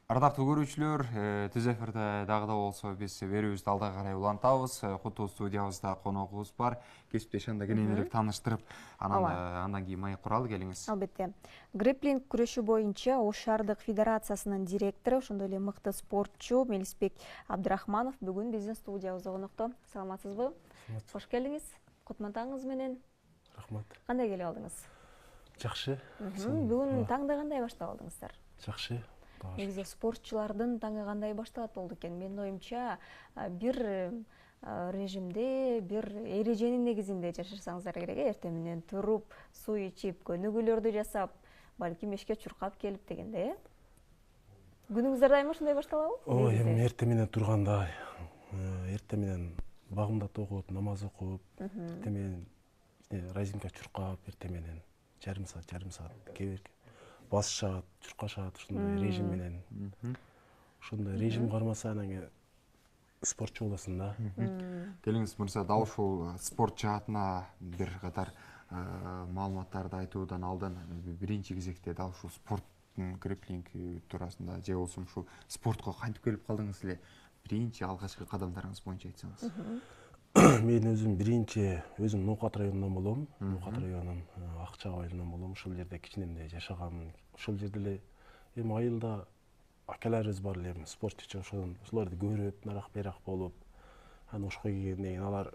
Ардактуу көрүүчүлөр, түз эфирде дагы да болсо биз берүүбүздү алда карай улантабыз. Куту студиябызда коногубуз бар. Кесиптеш анда кененирээк тааныштырып, андан кийин маек куралы, келиңиз. Албетте. Грэпплинг күрөшү боюнча Ош шаардык федерациясынын директору, ошондой эле мыкты спортчу Мелисбек Абдрахманов бүгүн биздин студиябызда конокто. Саламатсызбы? Кош келиңиз. Кутман менен. Рахмат. Кандай келип алдыңыз? Жакшы. Бүгүн таңды кандай баштап алдыңыздар? Жакшы. Негизи спортчулардын таңы кандай башталат болду экен? Менин оюмча, бир режимде, бир эреженин негизинде жашасаңыздар керек. Эртең менен туруп, суу ичип, көнүгүүлөрдү жасап, балким ишке чуркап келип дегенде, күнүңүздөр дайыма ушундай башталабы? Ой, эми эртең менен турганда, эртең менен багымда тогуп, намаз окуп, эртең менен разинка чуркап, эртең менен жарым саат кээ басышат, чуркашат, ушундай режим менен. Ошондой режим кармаса анан кийин спортчу болосуң да. Келиңиз мырза, дал ушул спорт жаатына бир катар маалыматтарды айтуудан алдын биринчи кезекте дал ушул спорттун грэпплинг туурасында же болбосо ушул спортко кантип келип калдыңыз эле? Биринчи алгачкы кадамдарыңыз боюнча айтсаңыз. Мен өзүм Ноокат районунан болом. Ноокат районунун Акчаа айылынан болом. Ошол жерде кичинемде жашаганмын. Ошол жерде эле эми айылда акаларыбыз бар эле, спортчу, ошолорду көрүп, нарак берак болуп, анан ошко келгенден кийин алар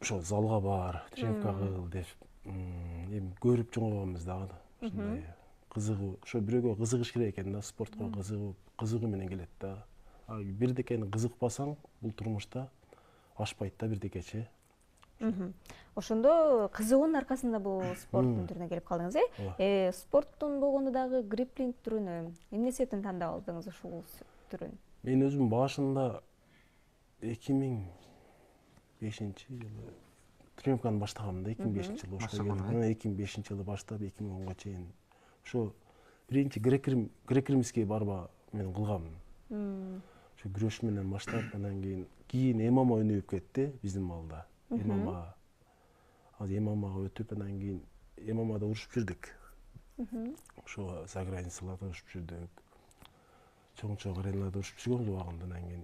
ошол залга бар, тренировка кыл деп эми көрүп чоңойгонбуз дагы. Ушундай кызыгуу, ошо бирөөгө кызыгыш керек экен да, спортко кызыгуу менен келет да. Бирдекени кызыкпасаң, бул турмушта ашпайт да бирдекечи. Ошондо кызыгуунун аркасында бул спорттун түрүнө келип калдыңыз, спорттун болгондо дагы грэпплинг түрүнө эмне себептен тандап алдыңыз ушул түрүн? Мен өзүм башында 2005-жылы тренировканы баштаганмын да, 2005-жылы Ошко келип. 2005-жылы баштап 2010га чейин ошо биринчи грек-римский барба мен кылганмын. Ошо күрөш менен баштап, анан кийин ММА өнүгүп кетти биздин малда. ММАга өтүп, анан кийин ММАда урушуп жүрдүк. Ошо за границаларда урушуп жүрдүк. Чоң ареналарда урушуп жүргөнбүз убагында. Анан кийин